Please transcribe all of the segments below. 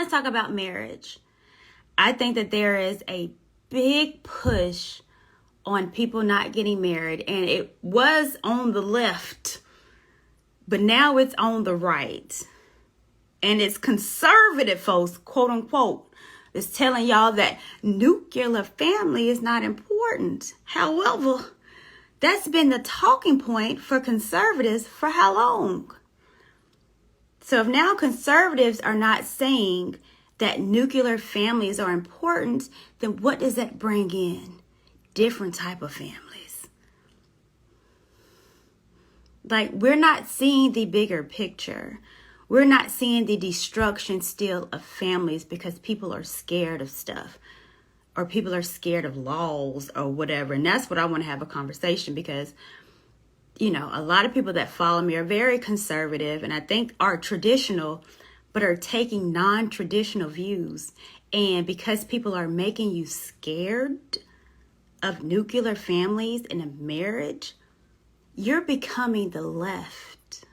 I talk about marriage, I think that there is a big push on people not getting married, and it was on the left, but now it's on the right. And it's conservative folks, quote unquote, is telling y'all that nuclear family is not important. However, that's been the talking point for conservatives for how long? So if now conservatives are not saying that nuclear families are important, then what does that bring in? Different type of families. Like, we're not seeing the bigger picture. We're not seeing the destruction still of families because people are scared of stuff, or people are scared of laws or whatever. And that's what I want to have a conversation, because, you know, a lot of people that follow me are very conservative and I think are traditional, but are taking non-traditional views. And because people are making you scared of nuclear families and a marriage, you're becoming the left.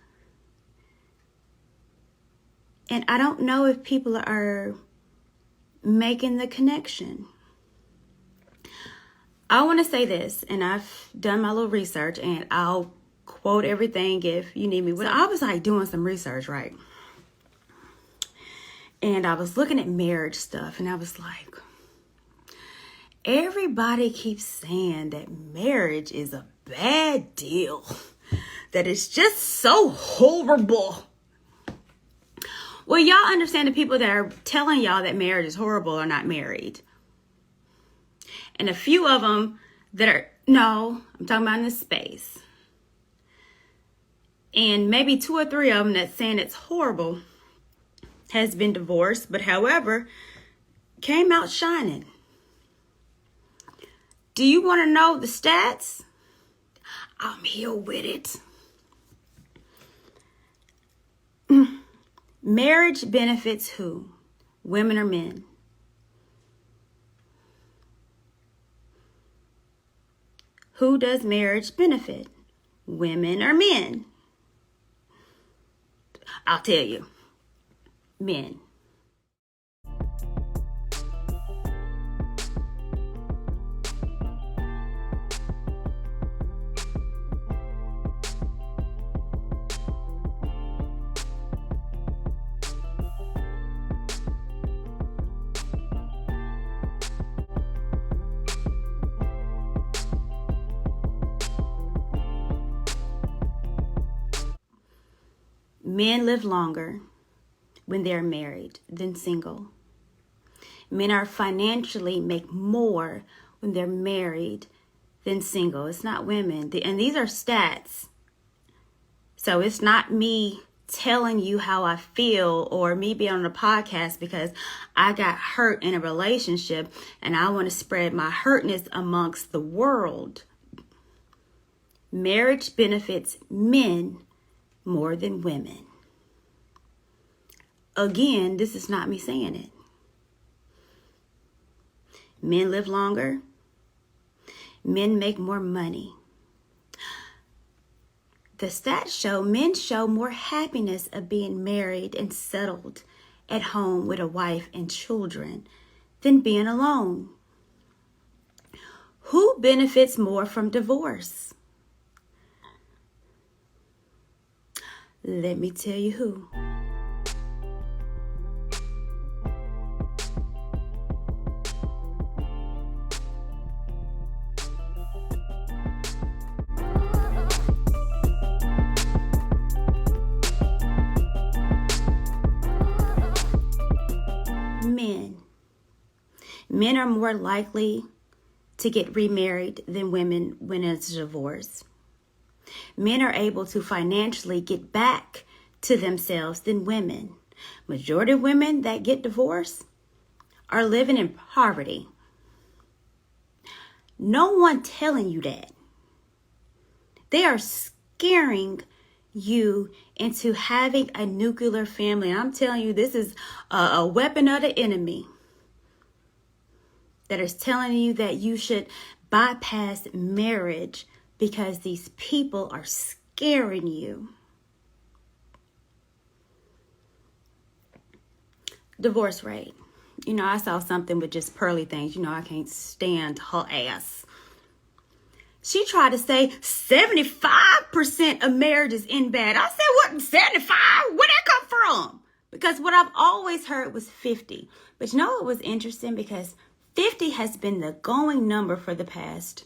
And I don't know if people are making the connection. I want to say this, and I've done my little research, and I'll quote everything if you need me. So I was like doing some research, right? And I was looking at marriage stuff, and I was like, everybody keeps saying that marriage is a bad deal, that it's just so horrible. Well, y'all understand the people that are telling y'all that marriage is horrible are not married. And a few of them that are, no, I'm talking about in this space. And maybe 2 or 3 of them that's saying it's horrible has been divorced, but however, came out shining. Do you want to know the stats? I'm here with it. Marriage benefits who? Women or men? Who does marriage benefit? Women or men? I'll tell you. Men. Men live longer when they're married than single. Men are financially make more when they're married than single. It's not women. And these are stats. So it's not me telling you how I feel or me being on a podcast because I got hurt in a relationship and I want to spread my hurtness amongst the world. Marriage benefits men more than women. Again, this is not me saying it. Men live longer. Men make more money. The stats show men show more happiness of being married and settled at home with a wife and children than being alone. Who benefits more from divorce? Let me tell you who. Men. Men are more likely to get remarried than women when it's a divorce. Men are able to financially get back to themselves than women. Majority of women that get divorced are living in poverty. No one telling you that. They are scaring you into having a nuclear family. And I'm telling you, this is a weapon of the enemy that is telling you that you should bypass marriage because these people are scaring you. Divorce rate. I saw something with just pearly things. I can't stand her ass. She tried to say 75% of marriages end bad. I said, what, 75? Where'd that come from? Because what I've always heard was 50. But it was interesting because 50 has been the going number for the past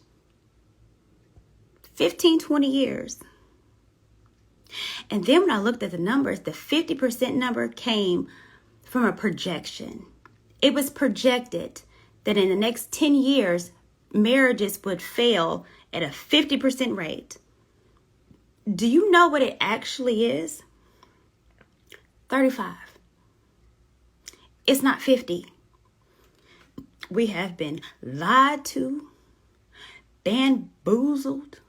15, 20 years. And then when I looked at the numbers, the 50% number came from a projection. It was projected that in the next 10 years, marriages would fail at a 50% rate. Do you know what it actually is? 35. It's not 50. We have been lied to, bamboozled,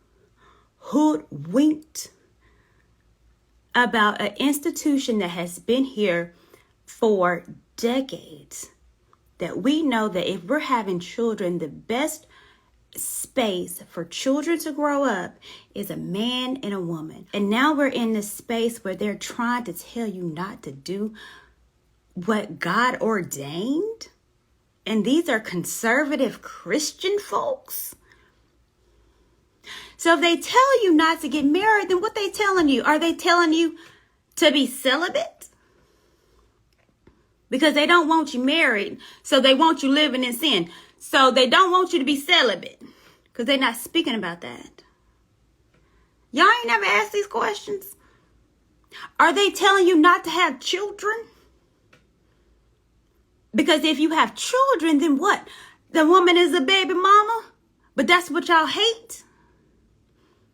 hoodwinked about an institution that has been here for decades. That we know that if we're having children, the best space for children to grow up is a man and a woman. And now we're in this space where they're trying to tell you not to do what God ordained. And these are conservative Christian folks. So if they tell you not to get married, then what they telling you? Are they telling you to be celibate? Because they don't want you married, so they want you living in sin. So they don't want you to be celibate, because they're not speaking about that. Y'all ain't never asked these questions. Are they telling you not to have children? Because if you have children, then what? The woman is a baby mama? But that's what y'all hate?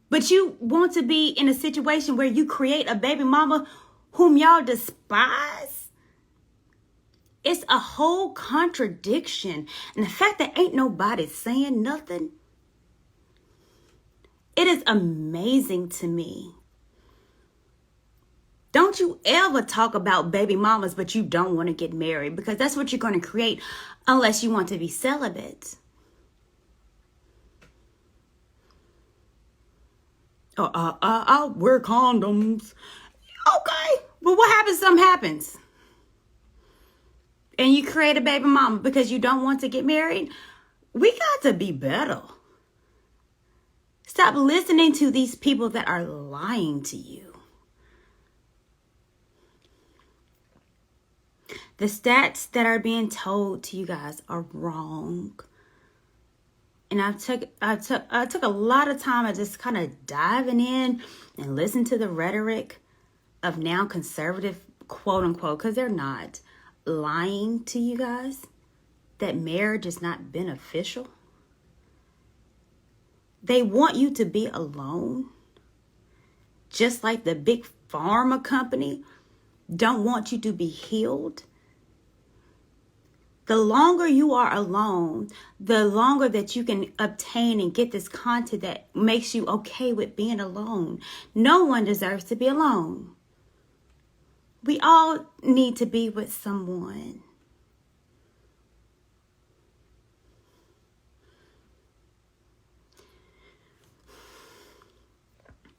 But you want to be in a situation where you create a baby mama whom y'all despise? It's a whole contradiction. And the fact that ain't nobody saying nothing, it is amazing to me. Don't you ever talk about baby mamas, but you don't want to get married, because that's what you're going to create unless you want to be celibate. I'll wear condoms. Okay. But what happens? Something happens. And you create a baby mama because you don't want to get married? We got to be better. Stop listening to these people that are lying to you. The stats that are being told to you guys are wrong. And I took a lot of time of just kind of diving in and listen to the rhetoric of now conservative, quote unquote, because they're not, lying to you guys that marriage is not beneficial. They want you to be alone, just like the big pharma company don't want you to be healed. The longer you are alone, the longer that you can obtain and get this content that makes you okay with being alone. No one deserves to be alone. We all need to be with someone.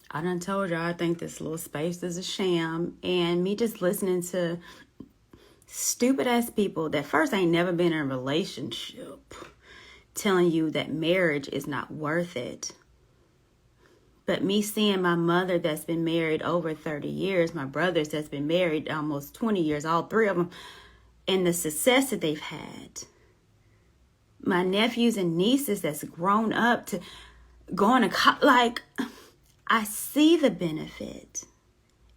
I done told y'all I think this little space is a sham. And me just listening to stupid ass people that first ain't never been in a relationship telling you that marriage is not worth it. But me seeing my mother that's been married over 30 years, my brothers that's been married almost 20 years, all three of them, and the success that they've had. My nephews and nieces that's grown up to going to like, I see the benefit.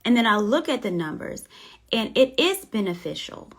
And then I look at the numbers and it is beneficial.